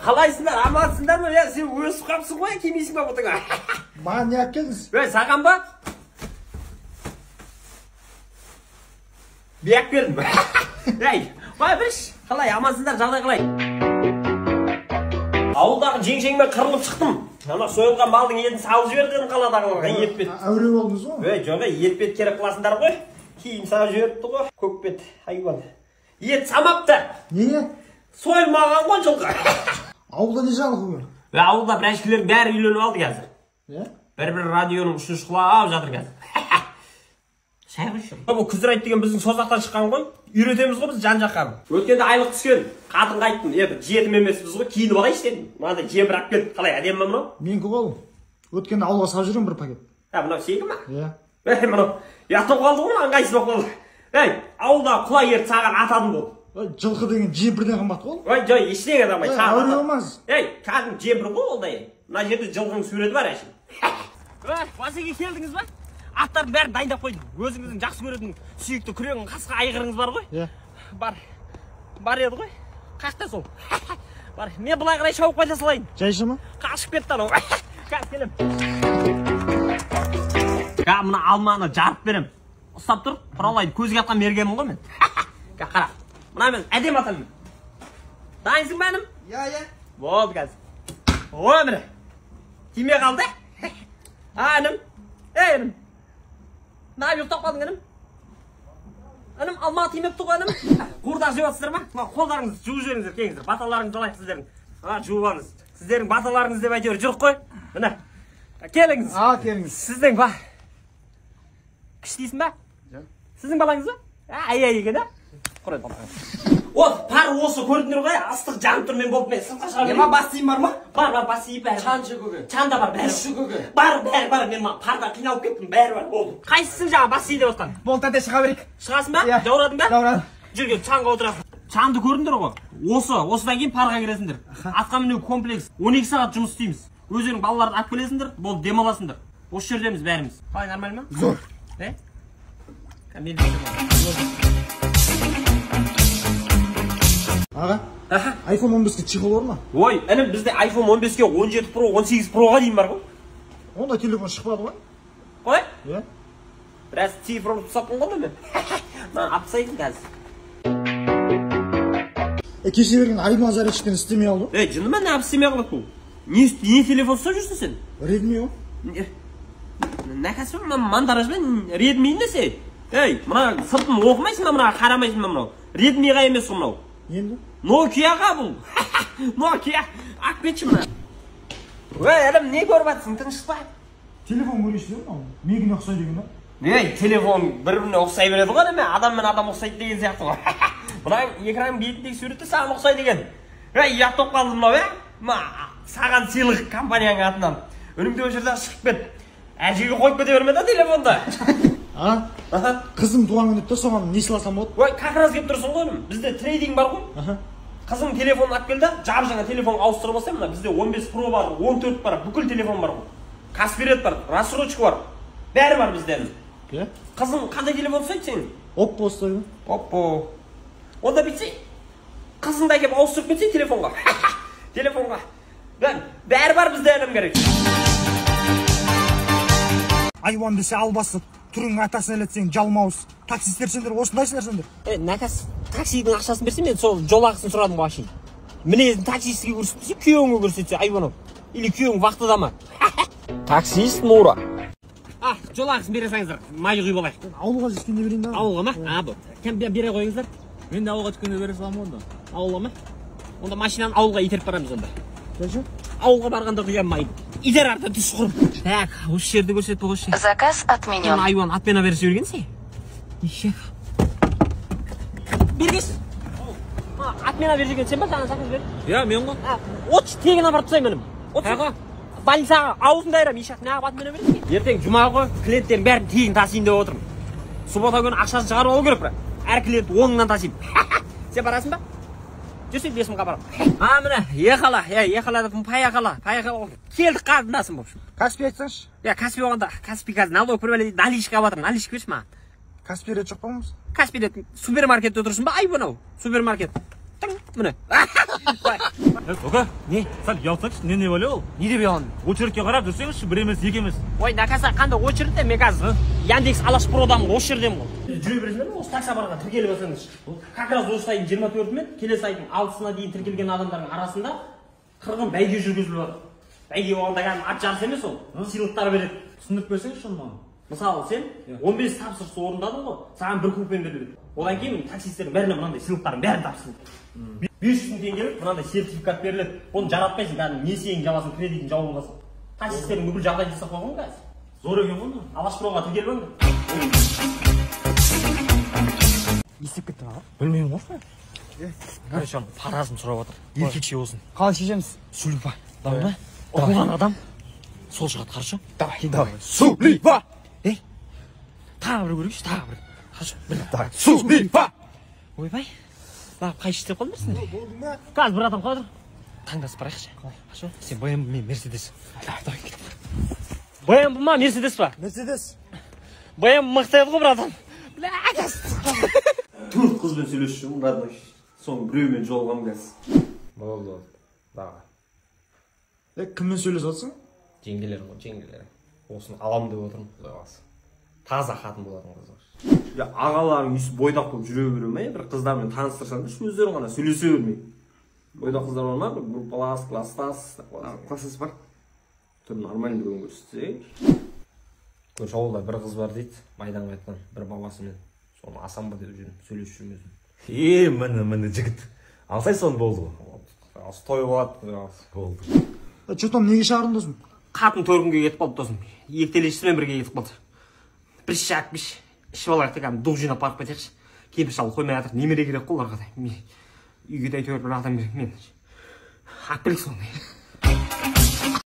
қалайсыңдар, амансыңдар ма? Сен өсіп қапсың ғой, кимейсің ба бұтыңа? Маған не алып келдіңіз? Саған ба? Бияқ келдім. Қой біріш, қалай, амансыңдар, жағдай қалай? Ауылдағы жең-жеңмен қырылып шықтым. Ана сойылған малдың етін салып жібердім қаладағыларға, етпет. Әуре болдыңыз ғой? Жоға, етпет керек қыласыңдар ғой. Кейін салып жіберіпті ғой, көкпет, айуан. Ет самапты. Неге? Сойылмаған ғой жылғы. Ауылда не жалығы ғой? Ауылда бір әшкілердің бәрі үйленіп алды қазір. Бір-бір радионың үшінші құлап жатыр қазір. Шай қойшы. Бұл күзірайт деген біздің созақтан шыққан ғой. Үйретеміз ғой біз жан-жаққа. Өткенде айлық түскен. Қатын қайттым. Жетім емеспіз ғой. Киініп алайшы дедім. Мынандай жемір алып келді. Қалай, әдемі ме мынау? Менікі ғой. Өткенде ауылға салып жүрем бір пакет. Мынау сенікі ма? Иә. Мынау ұяттап қалды ғой, ыңғайсыз болып қалды. Ауылдағы құла ерді саған атадым болды. Жылқы деген жемпірден қымбат ғой. Жой, ештеңе дамай. Әуре болмас. Кәдімгі жемпір ғой олдай. Мына жерде жылқының суреті бар әшейін. Басеге келдіңіз ба? Аттардың бәрін дайындап қойдым. Өзіңіздің жақсы көретін сүйікті күреңін қасқа айғырыңыз бар ғой? Иә. Бар еді ғой? Қақта сол. Бар. Мен бұлай қарай шауып қайта салайын. Жайшы ма? Қашып кетті анау. Қазір келем. Мына алманы жарып берем. Ұстап тұр, құралайды. Көзге атқан мергенмін ғой мен. Қара. Мына мен әдем атамын. Дайынсың ба інім? Иә. Болды қазір. Ой, міне. Тиме қалды? Інім. Інім. Нағып ұйықтап қалдың, інім? Інім, алма тимепті ғой, інім? Қуырдақ жеп атсыздар ма? Қолдарыңызды жуып жіберіңіздер, келіңіздер. Баталарыңызды алайық сіздердің. Жуып алыңыз. Сіздердің баталарыңыз деп әйтеуір жүріп қой. Міне. Келіңіз. Келіңіз. Сіздің ба? Кіш дейсің ба? Сіздің балаңыз ба? Ай екен, да? Құрайды. Пар осы көрдіңдер ғой, астық жанып тұр, мен болып мен сыртқа шыға берейін. Бас тиім бар ма? Бар, бас тиіп бәрі. Қанша көке? Чанда бар, бәрі. Үші көке? Бар, мен пардан қиналып кеттім, бәрі бар, болды. Қайсысың жаңа бас тиіп деп отқан? Бол тәте шыға берейік. Шығасың ба? Жаурадың ба? Жаурадым. Жүрген, чанға отырасың. Чанды көрдіңдер ғой? Осыдан кейін парға кересіңдер. Атқа міну комплекс. 12 сағат жұмыс істейміз. Өздерің балаларды алып келесіңдер, болды демаласыңдар. Осы жердеміз бәріміз. Қалай, нормально ма? Зор. Аға, iPhone 15-ке чехол бар ма? Ой, інім, бізде iPhone 15-ке 17 Pro, 18 Pro-ға дейін бар ғой. Онда телефон шықпады ғой? Қой? Иә. Біраз цифрлы тұсаппын ғой мен. Апсайдың қазір. Кеше берген айма зарядчиктен істемей алды? Жыныма не істемей қалады бұл? Не телефон ұстап жүрсің сен? Redmi о? Нәкәсі мантаражбен Redmi несе? Мұна сыртын оқымайсың ба, мұна қарамайсың ба мұнау? Redmi-ға емес мұнау. Енді? Nokia-ға бұл. Nokia. Ақ кетші мұна. Әлім, не көріп атсың, тыныш па? Телефон көрейші деп мұнау? Мегіне ұқсай деген ба? Телефон бір-біріне ұқсай береді ғой, адам мен адам ұқсайды деген сияқты ғой. Мұна экранның бетіндегі суретті саған ұқсай деген. Ұяттап қалдым мынау, саған сыйлық компанияның атынан. Өнімде ол жерден шығып кет. Әжеге қойып кете берме да телефонды. Қызым туған күн өтті, соған не сыйласам болады? Как раз кеп тұрсың ғой, бізде трейдинг бар ғой. Қызым телефонын алып келді, жап-жаңа телефон ауыстырып алсам, бізде 15 Pro бар, 14 бар, бүкіл телефон бар ғой. Каспирет бар, рассрочка бар. Бәрі бар бізден. Қызым қандай телефон ұстайды сенің? Oppo ұстайды. Oppo. Онда бітсе, қызыңда кеп ауыстырып кетсе телефонға. Телефонға. Бәрі бар бізде әлім керек. Айуан десе албасы, түрің атасын әлетсең жалмауыз. Таксистер сендер осындайсыңдар сендер. Нәкәс, таксидің ақшасын берсе, мен сол жол ақысын сұрадым ғой ашын. Мінезін таксистіге көрсетсе, күйеуіңе көрсетсе, айуан ау. Или күйеуің вақтыда ма? Таксист Нура. Жол ақысын бере саңыздар, май құйып алайық. Ауылға түскенде берейін да. Ауылға ма? Кәм бере қойыңыздар. Мен де ауылға түскенде бере салам онда. Ауылға ма? Онда машинаны ауылға итеріп барамыз онда. Қайшы? Ауылға барғанда құям майды. Идер арта түс құрып. Так, осы жерді көрсетті ғой. Заказ отменен. Айуан атпена берсе берген сен? Ишек. Бергес. Атмена берген сен ба? Саған заказ бер. Мен ғой. Отшы тегін апарып тастаймын інім. Қайға? Больницаға аузында айрам, ишек неғып атмена бересің? Ертең жұма ғой, клиенттердің бәрін тегін тасиын деп отырмын. Суббота күні ақшасын шығарып алу керек, бірақ. Әр клиент 10-нан тасиын. Сен барасың ба? Жүрсек бесім қапарам. Міне, еқала деп, паяқала. Келдік қадындасын бұл. Каспи айтсаңшы? Каспи оғанда, Каспи қазір налог бір бәле наличка батыр, наличка берші ма? Каспи рет жоқ па мұмыз? Каспи рет супермаркетте отырсын ба? Айбон ау, супермаркет. міне. Ока, Не? сәл ұялсаңшы, не бәле ол? Не деп ұяладың? Очередке қарап жүрсеңізші, бір емес, екі емес. Ой, накаса қандай очередте, мен қазір Яндекс Алаш Продамын, осы жердемін ғой. Жүре бересіңдер ме? Осы таксобарға тіркеліп алсаңызшы. Как раз осы айдың 24-мен келесі айдың 6-сына дейін тіркелген адамдардың арасында қырғын бәйге жүргізіліп жатыр. Бәйге болғанда кәдімгі ат жарысы емес ол. Сыйлықтар береді. Түсіндіріп берсеңізші оны маған. Мысалы, сен 15 тапсырысты орындадың ғой, саған бір купен беріледі. Одан кейін таксистердің бәріне мынандай сыйлықтардың бәрін тапсырды. 500 мың теңгелік мынандай сертификат беріледі. Оны жаратпайсың, кәдімгі несиеңді жабасың, кредитін жауып аласың. Таксистердің бүкіл жағдайын жасап қойған қазір. Зор екен ғой. Алаш Проға тіркеліп алыңдар. Естіп кеттің аға? Білмеймін ғой. Короче, парасын сұрап отыр. Еркекше болсын. Қалай шешеміз? Сулипа. Давай ма? Оқыған адам сол шығады, хорошо? Давай. Сулипа! Тағы бір көрейікші, тағы бір. Хорошо? Давай. Сулипа! Ойбай. Бағып қай іште қолдырсың? Болды ма? Қазір бір адам қалдыр. Таңдасып барайықшы. Хорошо? Сен БМВ мен Мерседес. Давай кет. БМВ ма, Мерседес па? Мерседес. БМВ мықты еді ғой, братан. Төрт қызбен сөйлесіп жүрмін, родной. Соның біреумен жолығамын қазір. Болды. Дағы. Кіммен сөйлесіп жатсың? Жеңгелерім ғой, жеңгелерім. Осыны алам деп отырмын, құдай қаласа. Таза қатын болатын қыздар. Я ағаларың үйсі бойдақ болып жүре бере ме? Бір қыздармен таныстырсаңдар, өздерің ғана сөйлесе бермей. Бойдақ қыздар бар ма? Бір группалас, класстас. Классас бар. Түр нормальный біреуін көрсетсек. Көрші ауылда бір қыз бар дейді, майдан қайтқан бір бабасымен. Соны асамба деп жүрмін, сөйлесіп жүрмесін. Міне жігіт. Алсай сон болды ғой. Асы той болады, Болды. Чотом неге шағырын досым? Қатын төркінге кетіп қалды досым. Ектелесімен бірге кетіп қалды. Бір шақ, бір ішіп алайық та кәдімгі дух жинап барып кетейікші. Кемпір шал қоймай жатыр, немере керек қой оларға да. Үйге де әйтеуір бір адам керек, мен. Алып келейік соны.